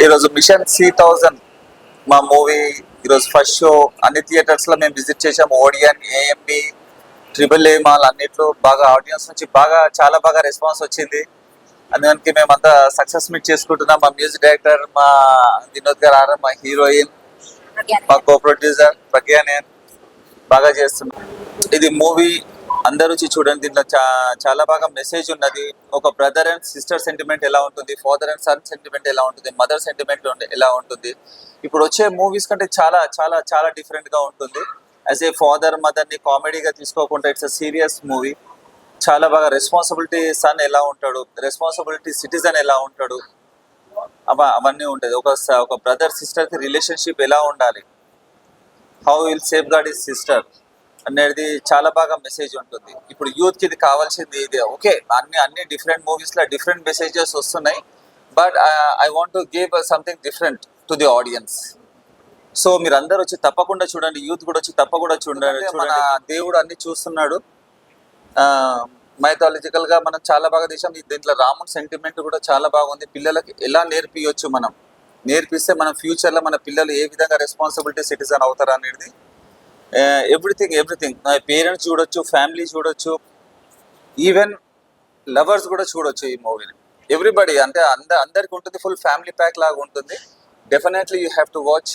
ఈరోజు machine C1000 మా movie ఈరోజు ఫస్ట్ షో అన్ని థియేటర్స్లో మేము విజిట్ చేసాము. Odean, AMB, triple A mall అన్నిట్లో బాగా ఆడియన్స్ నుంచి చాలా బాగా రెస్పాన్స్ వచ్చింది. అందుకని మేమంతా సక్సెస్ మీట్ చేసుకుంటున్నాం. మా మ్యూజిక్ డైరెక్టర్ మా వినోద్ గారు ఆర్, మా హీరోయిన్, మా కో ప్రొడ్యూసర్ ప్రజ్ఞానేన్ బాగా చేస్తున్నాం. ఇది మూవీ అందరూ వచ్చి చూడండి. దీంట్లో చాలా బాగా మెసేజ్ ఉన్నది. ఒక బ్రదర్ అండ్ సిస్టర్ సెంటిమెంట్ ఎలా ఉంటుంది, ఫాదర్ అండ్ సన్ సెంటిమెంట్ ఎలా ఉంటుంది, మదర్ సెంటిమెంట్ ఎలా ఉంటుంది. ఇప్పుడు వచ్చే మూవీస్ కంటే చాలా చాలా చాలా డిఫరెంట్ గా ఉంటుంది. యాజ్ ఏ ఫాదర్ మదర్ ని కామెడీగా తీసుకోకుండా ఇట్స్ సీరియస్ మూవీ. చాలా బాగా రెస్పాన్సిబిలిటీ సన్ ఎలా ఉంటాడు, రెస్పాన్సిబిలిటీ సిటిజన్ ఎలా ఉంటాడు, అవన్నీ ఉంటుంది. ఒక బ్రదర్ సిస్టర్ కి రిలేషన్షిప్ ఎలా ఉండాలి, how will safeguard his sister అనేది చాలా బాగా మెసేజ్ ఉంటుంది. ఇప్పుడు యూత్ కి ఇది కావాల్సింది ఇది. ఓకే, అన్ని డిఫరెంట్ మూవీస్ లో డిఫరెంట్ మెసేజెస్ వస్తున్నాయి, but I want to give something different to the audience. So మీరు అందరు వచ్చి తప్పకుండా చూడండి, యూత్ కూడా వచ్చి తప్పకుండా చూడండి. మన దేవుడు అన్ని చూస్తున్నాడు. మైథాలజికల్ గా మనం చాలా బాగా తీసాం. దీంట్లో రాముని సెంటిమెంట్ కూడా చాలా బాగుంది. పిల్లలకి ఎలా నేర్పియొచ్చు, మనం నేర్పిస్తే మనం ఫ్యూచర్ లో మన పిల్లలు ఏ విధంగా రెస్పాన్సిబిలిటీ సిటిజన్ అవుతారు అనేది ఎవ్రీథింగ్ పేరెంట్స్ చూడొచ్చు, ఫ్యామిలీ చూడొచ్చు, ఈవెన్ లవర్స్ కూడా చూడొచ్చు ఈ మూవీని. ఎవ్రీబడి అంటే అందరికి ఉంటుంది, ఫుల్ ఫ్యామిలీ ప్యాక్ లాగా ఉంటుంది. Definitely you have to watch.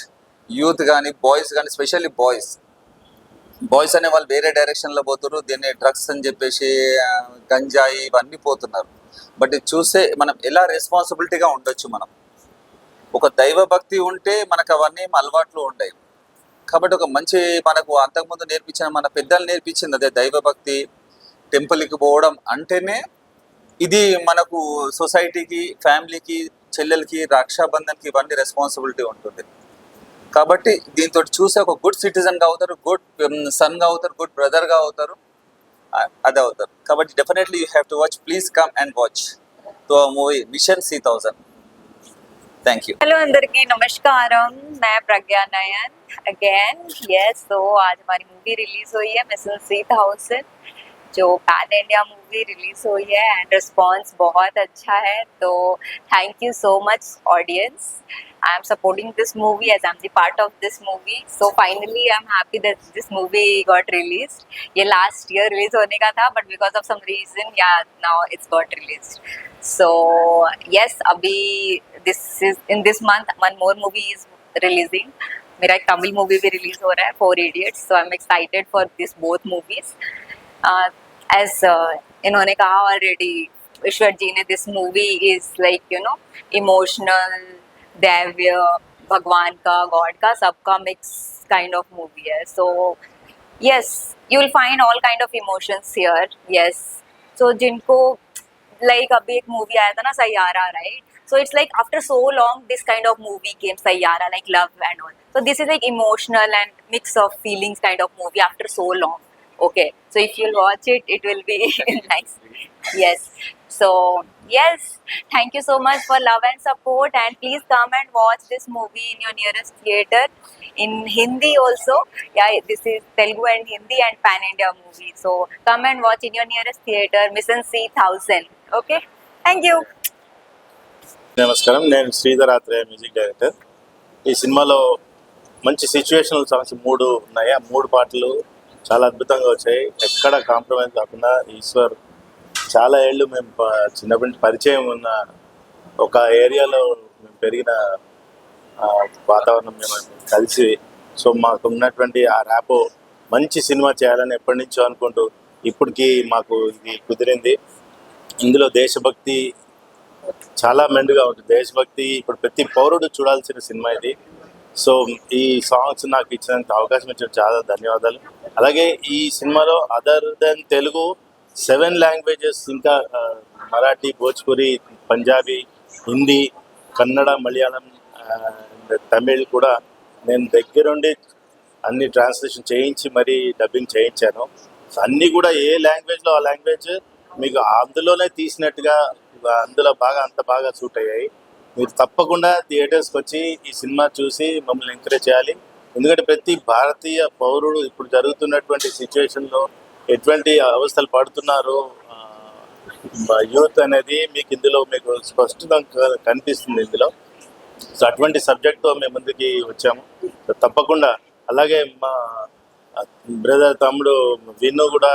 Youth కానీ బాయ్స్ కానీ, స్పెషల్లీ బాయ్స్ అనే వాళ్ళు వేరే డైరెక్షన్లో పోతున్నారు. దీన్ని డ్రగ్స్ అని చెప్పేసి గంజాయి ఇవన్నీ పోతున్నారు. బట్ ఇది చూస్తే మనం ఎలా రెస్పాన్సిబిలిటీగా ఉండొచ్చు. మనం ఒక దైవ భక్తి ఉంటే మనకు అవన్నీ అలవాట్లు ఉంటాయి. కాబట్టి ఒక మంచి మనకు అంతకుముందు నేర్పించిన మన పెద్దలు నేర్పించింది అదే దైవభక్తి. టెంపుల్కి పోవడం అంటేనే ఇది మనకు సొసైటీకి, ఫ్యామిలీకి, చెల్లెలకి, రక్షాబంధన్కి ఇవన్నీ రెస్పాన్సిబిలిటీ ఉంటుంది. కాబట్టి దీంతో చూసే ఒక గుడ్ సిటిజన్గా అవుతారు, గుడ్ సన్గా అవుతారు, గుడ్ బ్రదర్గా అవుతారు, అదే అవుతారు. కాబట్టి definitely you have to watch. Please come and watch to our movie mission C1000. Thank you. Hello अंदर की नमस्कारम, मैं प्रज्ञा नयन अगेन. यस, तो आज हमारी मूवी रिलीज हुई है मिशन C1000, जो पैन इंडिया मूवी रिलीज हुई है एंड रिस्पांस बहुत अच्छा है. तो thank you so much audience. I am supporting this movie as I am the part of this movie. So finally I am happy that this movie got released. ये last year release होने का था, but because of some reason, yeah, now it's got released. So yes, अभी in this month one more movie is releasing. मेरा एक Tamil movie भी release हो रहा है, 4 Idiots. So I'm excited for this both movies. As इन्होंने कहा already, ईश्वर जी ने, this movie is like emotional, दैव्य, भगवान का, गॉड का, सबका मिक्स काइंड ऑफ मूवी है. So yes, you will find all kind of emotions here. Yes, so जिनको like अभी एक मूवी आया था ना, Saiyaara, right? So it's like after so long this kind of movie came, Sayyara, like love and all. So this is like emotional and mix of feelings kind of movie after so long. Okay, so if you'll watch it, it will be nice. Yes, so yes, thank you so much for love and support, and please come and watch this movie in your nearest theater, in Hindi also. Yeah, this is Telugu and Hindi and pan India movie. So come and watch in your nearest theater, Mission C1000. Okay, thank you. నమస్కారం, నేను Sridhar Athreya, music director. ఈ సినిమాలో మంచి situational songs 3 ఉన్నాయి. ఆ 3 పాటలు చాలా అద్భుతంగా వచ్చాయి. ఎక్కడ కాంప్రమైజ్ కాకుండా ఈశ్వర్ చాలా ఏళ్ళు మేము చిన్నప్పటి నుంచి పరిచయం ఉన్న ఒక ఏరియాలో మేము పెరిగిన వాతావరణం మేము కలిసి, సో మాకు ఉన్నటువంటి ఆ ర్యాపో మంచి సినిమా చేయాలని ఎప్పటి నుంచో అనుకుంటూ ఇప్పటికీ మాకు ఇది కుదిరింది. ఇందులో దేశభక్తి చాలా మెండుగా ఉంటుంది. దేశభక్తి ఇప్పుడు ప్రతి పౌరుడు చూడాల్సిన సినిమా ఇది. సో ఈ సాంగ్స్ నాకు ఇచ్చినంత అవకాశం ఇచ్చిన చాలా ధన్యవాదాలు. అలాగే ఈ సినిమాలో అదర్ దెన్ తెలుగు 7 లాంగ్వేజెస్, ఇంకా మరాఠీ, భోజ్పురి, పంజాబీ, హిందీ, కన్నడ, మలయాళం అండ్ తమిళ్ కూడా నేను దగ్గరుండి అన్ని ట్రాన్స్లేషన్ చేయించి మరీ డబ్బింగ్ చేయించాను. సో అన్నీ కూడా ఏ లాంగ్వేజ్లో ఆ లాంగ్వేజ్ మీకు అందులోనే తీసినట్టుగా అందులో అంత బాగా సూట్ అయ్యాయి. మీరు తప్పకుండా థియేటర్స్కి వచ్చి ఈ సినిమా చూసి మమ్మల్ని ఎంకరేజ్ చేయాలి. ఎందుకంటే ప్రతి భారతీయ పౌరుడు ఇప్పుడు జరుగుతున్నటువంటి సిచ్యువేషన్లో ఎటువంటి అవస్థలు పడుతున్నారు యూత్ అనేది మీకు ఇందులో మీకు స్పష్టంగా కనిపిస్తుంది. ఇందులో సో అటువంటి సబ్జెక్ట్తో మేము ముందుకి వచ్చాము. సో తప్పకుండా అలాగే మా బ్రదర్ తమ్ముడు విన్ను కూడా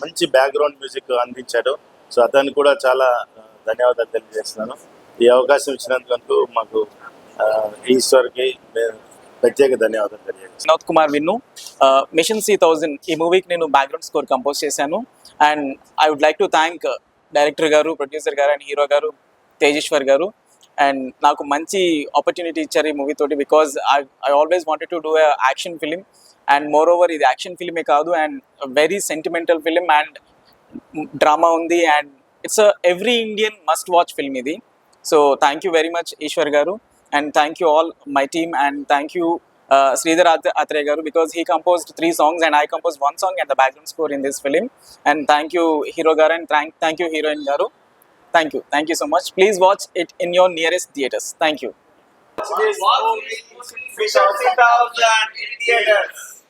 మంచి బ్యాక్గ్రౌండ్ మ్యూజిక్ అందించాడు. సో అతనికి కూడా చాలా ధన్యవాదాలు తెలియజేస్తున్నాను. ఈ అవకాశం ఇచ్చినందుకు మాకు ఈశ్వర్కి ప్రత్యేక ధన్యవాదాలు తెలియజేస్తున్నాను. వినోద్ కుమార్ విన్ను, మిషన్ 3000 ఈ మూవీకి నేను బ్యాక్గ్రౌండ్ స్కోర్ కంపోజ్ చేశాను. And I would like to thank director గారు, ప్రొడ్యూసర్ గారు అండ్ హీరో గారు తేజేశ్వర్ గారు. అండ్ నాకు మంచి ఆపర్చునిటీ ఇచ్చారు ఈ మూవీ తోటి, because I always wanted to do a action film. And moreover ఇది యాక్షన్ ఫిలిమే కాదు, and very sentimental film and drama ఉంది. And it's every Indian must watch film ఇది. So thank you very much Eshwar garu, and thank you all my team, and thank you Sridhar Athare garu, because he composed 3 songs and I composed 1 song and the background score in this film. And thank you hero garu, and thank you heroine garu. Thank you so much. Please watch it in your nearest theaters. Thank you. Mission 3000 in theaters.